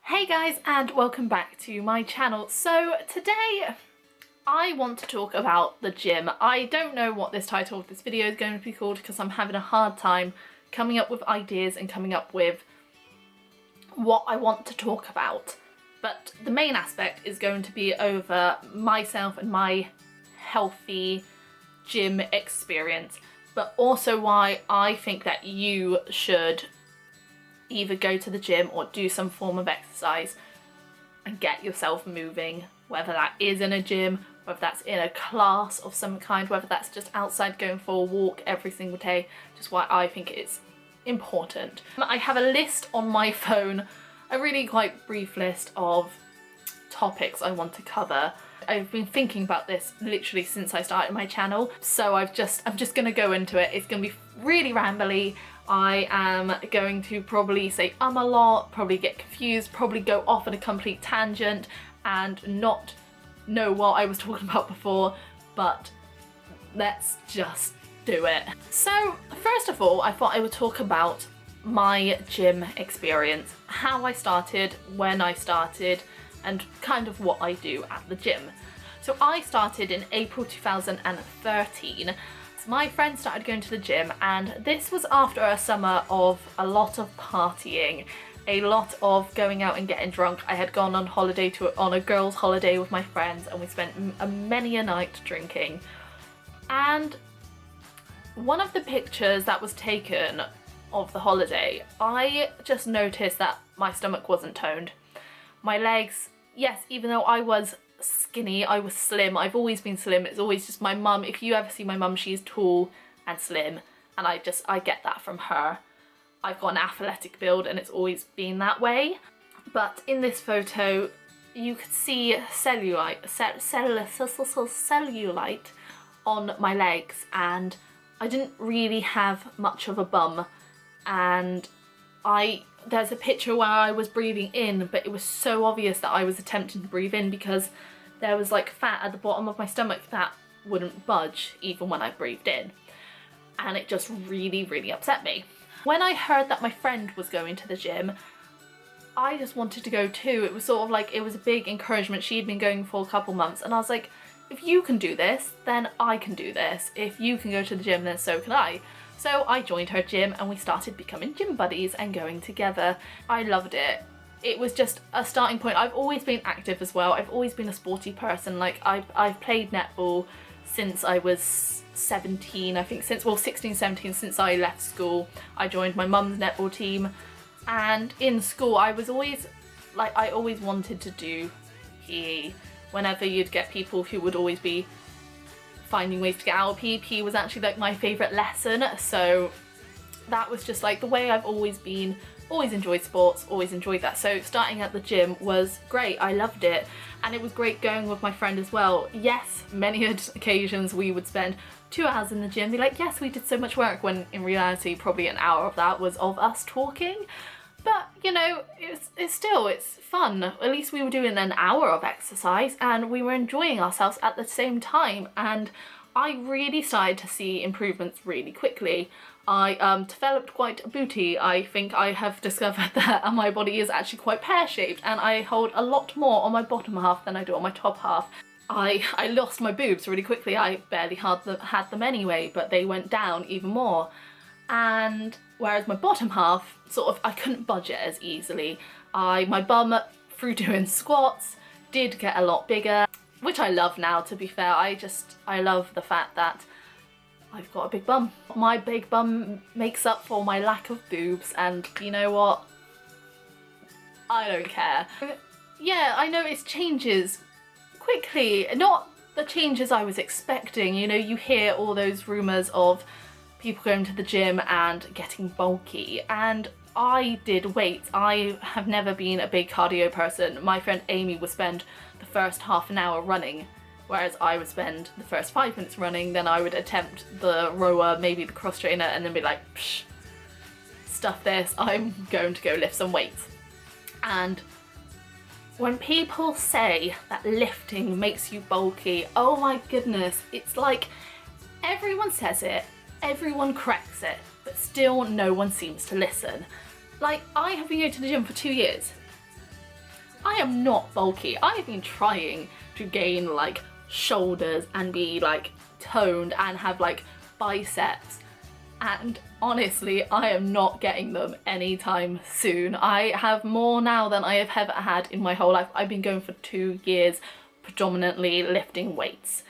Hey guys, and welcome back to my channel. So today I want to talk about the gym. I don't know what this title of this video is going to be called because I'm having a hard time coming up with ideas and coming up with what I want to talk about. But the main aspect is going to be over myself and my healthy gym experience, but also why I think that you should either go to the gym or do some form of exercise and get yourself moving, whether that is in a gym, whether that's in a class of some kind, whether that's just outside going for a walk every single day, just why I think it's important. I have a list on my phone, a really quite brief list of topics I want to cover. I've been thinking about this literally since I started my channel, so I'm just gonna go into it. It's gonna be really rambly. I am going to probably say a lot, probably get confused, probably go off on a complete tangent and not know what I was talking about before, but let's just do it. So first of all, I thought I would talk about my gym experience, how I started, when I started, and kind of what I do at the gym. So I started in April 2013. My friend started going to the gym, and this was after a summer of a lot of partying, a lot of going out and getting drunk. I had gone on holiday on a girls' holiday with my friends, and we spent many a night drinking. And one of the pictures that was taken of the holiday, I just noticed that my stomach wasn't toned. My legs, yes, even though I was skinny, I was slim. I've always been slim. It's always just my mum. If you ever see my mum, she's tall and slim, and I get that from her. I've got an athletic build and it's always been that way. But in this photo you could see cellulite on my legs, and I didn't really have much of a bum, and there's a picture where I was breathing in, but it was so obvious that I was attempting to breathe in because there was like fat at the bottom of my stomach that wouldn't budge even when I breathed in. And it just really upset me. When I heard that my friend was going to the gym, I just wanted to go too. It was sort of like, it was a big encouragement. She'd been going for a couple months, and I was like, if you can do this, then I can do this. If you can go to the gym, then so can I. So I joined her gym and we started becoming gym buddies and going together. I loved it. It was just a starting point. I've always been active as well. I've always been a sporty person. Like I've played netball since I was 17, I think, 16, 17, since I left school. I joined my mum's netball team, and in school I was always like, I always wanted to do PE. Whenever you'd get people who would always be finding ways to get out of PE was actually like my favourite lesson, so that was just like the way I've always been. Always enjoyed sports, always enjoyed that. So starting at the gym was great. I loved it, and it was great going with my friend as well. Yes, many occasions we would spend 2 hours in the gym, be like, yes, we did so much work, when in reality probably an hour of that was of us talking. But you know, it's fun. At least we were doing an hour of exercise and we were enjoying ourselves at the same time, and I really started to see improvements really quickly. I developed quite a booty. I think I have discovered that my body is actually quite pear-shaped, and I hold a lot more on my bottom half than I do on my top half. I lost my boobs really quickly. I barely had them anyway, but they went down even more. And whereas my bottom half, sort of, I couldn't budge it as easily. My bum, through doing squats, did get a lot bigger, which I love now, to be fair. I love the fact that I've got a big bum. My big bum makes up for my lack of boobs, and you know what? I don't care. Yeah, I noticed changes quickly, not the changes I was expecting. You know, you hear all those rumours of people going to the gym and getting bulky, and I did weights. I have never been a big cardio person. My friend Amy would spend the first half an hour running, whereas I would spend the first 5 minutes running, then I would attempt the rower, maybe the cross trainer, and then be like, psh, stuff this, I'm going to go lift some weights. And when people say that lifting makes you bulky, oh my goodness, it's like everyone says it, everyone corrects it, but still no one seems to listen. Like, I have been going to the gym for 2 years. I am not bulky. I have been trying to gain like shoulders and be like toned and have like biceps, and honestly I am not getting them anytime soon. I have more now than I have ever had in my whole life. I've been going for 2 years predominantly lifting weights.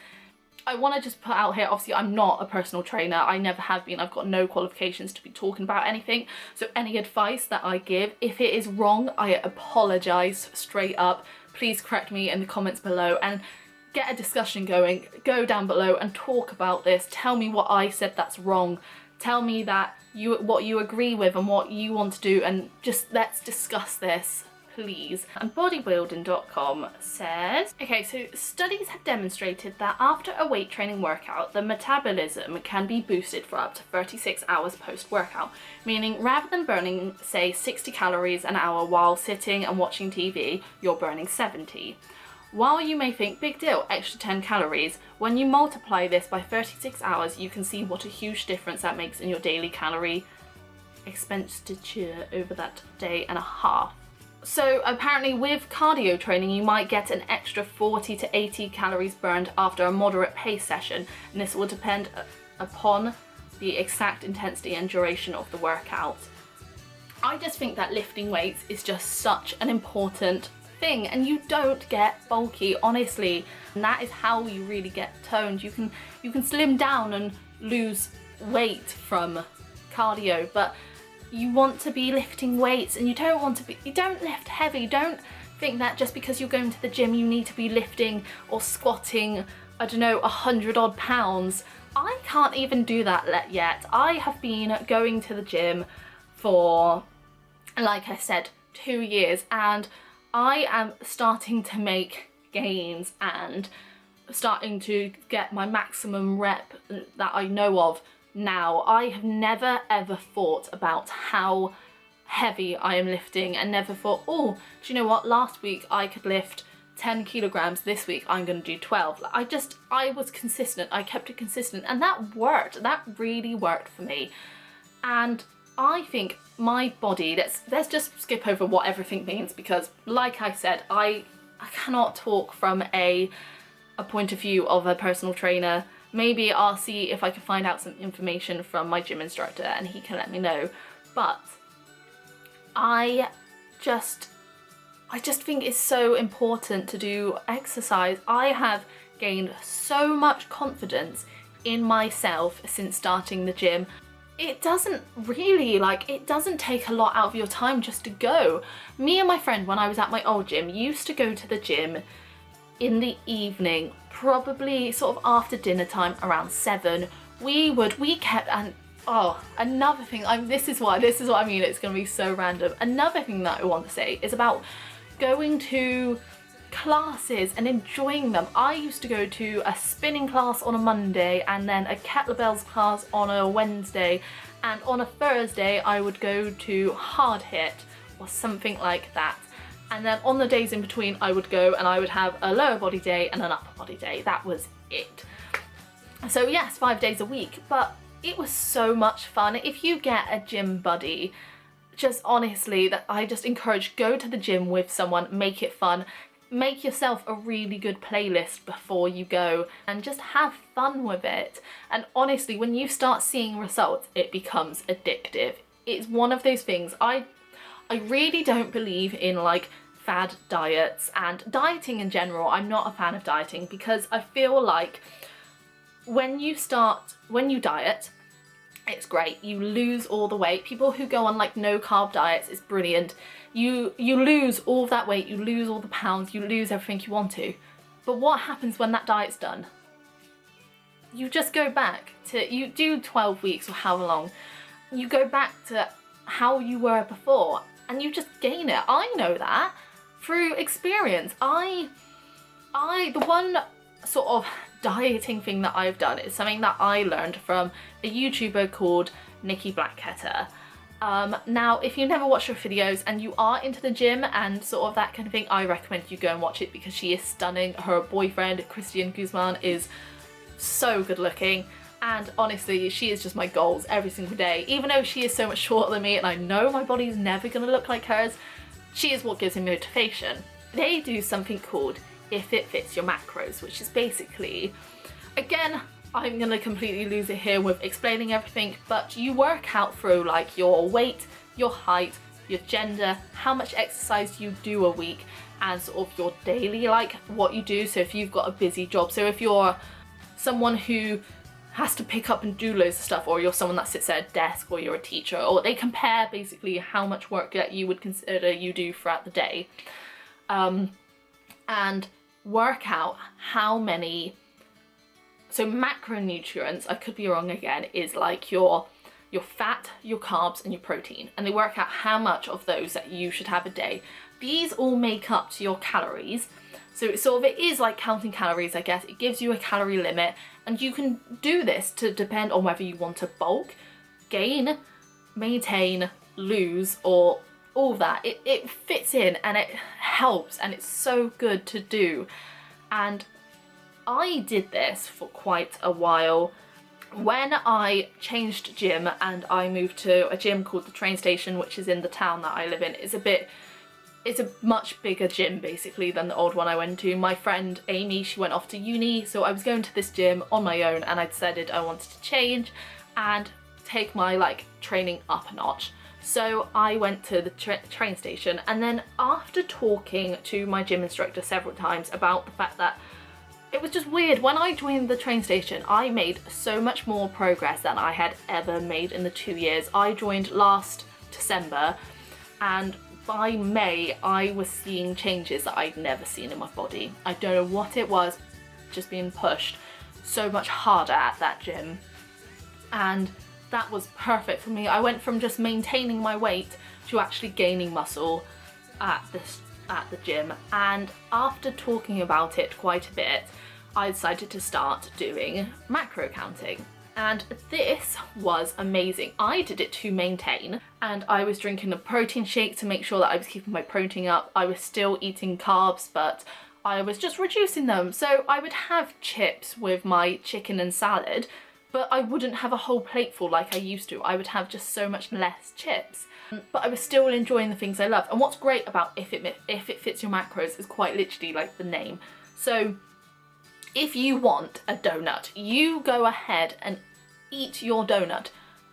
I want to just put out here, obviously I'm not a personal trainer, I never have been, I've got no qualifications to be talking about anything, so any advice that I give, if it is wrong, I apologise straight up. Please correct me in the comments below and get a discussion going. Go down below and talk about this. Tell me what I said that's wrong. Tell me that what you agree with and what you want to do, and just let's discuss this, please. And bodybuilding.com says, okay, so studies have demonstrated that after a weight training workout, the metabolism can be boosted for up to 36 hours post-workout, meaning rather than burning, say, 60 calories an hour while sitting and watching TV, you're burning 70. While you may think, big deal, extra 10 calories, when you multiply this by 36 hours, you can see what a huge difference that makes in your daily calorie expenditure over that day and a half. So apparently with cardio training you might get an extra 40 to 80 calories burned after a moderate pace session, and this will depend upon the exact intensity and duration of the workout. I just think that lifting weights is just such an important thing, and you don't get bulky, honestly, and that is how you really get toned. You can slim down and lose weight from cardio, but you want to be lifting weights, and you don't lift heavy. Don't think that just because you're going to the gym you need to be lifting or squatting, I don't know, 100 odd pounds. I can't even do that yet. I have been going to the gym for, like I said, 2 years, and I am starting to make gains and starting to get my maximum rep that I know of now. I have never ever thought about how heavy I am lifting, and never thought, oh, do you know what, last week I could lift 10 kilograms, this week I'm going to do 12. I was consistent, I kept it consistent, and that worked. That really worked for me. And I think my body, let's just skip over what everything means, because like I said, I cannot talk from a point of view of a personal trainer. Maybe I'll see if I can find out some information from my gym instructor and he can let me know. But I just think it's so important to do exercise. I have gained so much confidence in myself since starting the gym. It doesn't really, it doesn't take a lot out of your time just to go. Me and my friend, when I was at my old gym, used to go to the gym in the evening, probably sort of after dinner time around 7. We kept, and oh, another thing, this is what I mean, it's gonna be so random. Another thing that I want to say is about going to classes and enjoying them. I used to go to a spinning class on a Monday, and then a kettlebells class on a Wednesday, and on a Thursday I would go to hard hit or something like that. And then on the days in between I would go and I would have a lower body day and an upper body day. That was it. So yes, 5 days a week, but it was so much fun. If you get a gym buddy, just honestly, that I just encourage, go to the gym with someone, make it fun. Make yourself a really good playlist before you go and just have fun with it. And honestly, when you start seeing results, it becomes addictive. It's one of those things. I really don't believe in fad diets, and dieting in general. I'm not a fan of dieting because I feel like when you diet, it's great. You lose all the weight. People who go on no carb diets, it's brilliant. You lose all of that weight, you lose all the pounds, you lose everything you want to. But what happens when that diet's done? You just go back to, you do 12 weeks or however long, you go back to how you were before and you just gain it. I know that through experience. The one sort of dieting thing that I've done is something that I learned from a YouTuber called Nikki Blackketter. Now, if you never watched her videos and you are into the gym and sort of that kind of thing, I recommend you go and watch it because she is stunning. Her boyfriend, Christian Guzman, is so good looking, and honestly, she is just my goals every single day. Even though she is so much shorter than me and I know my body's never gonna look like hers, she is what gives me motivation. they do something called If It Fits Your Macros, which is basically, again, I'm gonna completely lose it here with explaining everything, but you work out through like your weight, your height, your gender, how much exercise you do a week, and sort of your daily, like what you do. So if you've got a busy job, so if you're someone who has to pick up and do loads of stuff, or you're someone that sits at a desk, or you're a teacher, or they compare basically how much work that you would consider you do throughout the day, and work out how many, so macronutrients, I could be wrong again, is like your fat, your carbs, and your protein, and they work out how much of those that you should have a day. These all make up to your calories. So it is like counting calories, I guess. It gives you a calorie limit, and you can do this to depend on whether you want to bulk, gain, maintain, lose, or all that. It fits in and it helps, and it's so good to do. And I did this for quite a while. When I changed gym and I moved to a gym called the Train Station, which is in the town that I live in, it's a much bigger gym basically than the old one I went to. My friend Amy, she went off to uni, so I was going to this gym on my own, and I decided I wanted to change and take my like training up a notch. So I went to the train station, and then after talking to my gym instructor several times about the fact that it was just weird, when I joined the train station, I made so much more progress than I had ever made in the 2 years. I joined last December, and by May, I was seeing changes that I'd never seen in my body. I don't know what it was, just being pushed so much harder at that gym. And that was perfect for me. I went from just maintaining my weight to actually gaining muscle at the gym. And after talking about it quite a bit, I decided to start doing macro counting. And this was amazing. I did it to maintain, and I was drinking a protein shake to make sure that I was keeping my protein up. I was still eating carbs, but I was just reducing them. So I would have chips with my chicken and salad, but I wouldn't have a whole plateful like I used to. I would have just so much less chips. But I was still enjoying the things I love. And what's great about If It Fits Your Macros is quite literally like the name. So if you want a donut, you go ahead and eat your donut,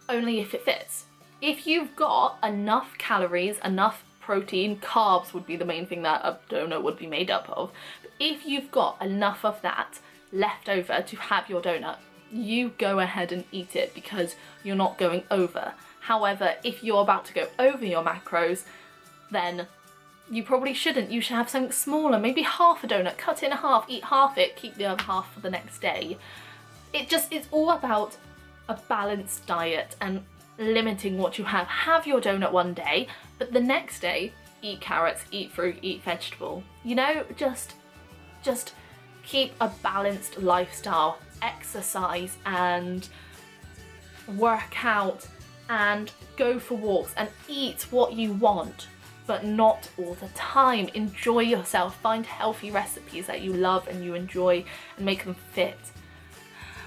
only if it fits. If you've got enough calories, enough protein, carbs would be the main thing that a donut would be made up of. But if you've got enough of that left over to have your donut, you go ahead and eat it because you're not going over. However, if you're about to go over your macros, then you probably shouldn't. You should have something smaller, maybe half a donut, cut it in half, eat half it, keep the other half for the next day. It's all about a balanced diet and limiting what you have. Have your donut one day, but the next day, eat carrots, eat fruit, eat vegetable. You know, just keep a balanced lifestyle, exercise and work out and go for walks and eat what you want, but not all the time. Enjoy yourself, find healthy recipes that you love and you enjoy and make them fit.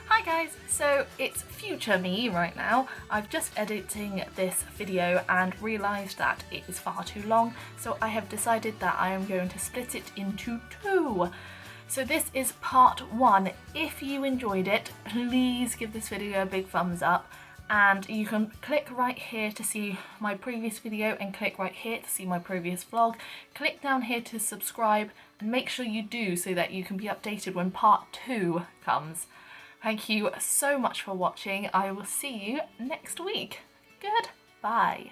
Hi guys, so it's future me right now. I've just editing this video and realised that it is far too long, so I have decided that I am going to split it into two. So this is part one. If you enjoyed it, please give this video a big thumbs up, and you can click right here to see my previous video and click right here to see my previous vlog. Click down here to subscribe and make sure you do so that you can be updated when part two comes. Thank you so much for watching. I will see you next week. Goodbye.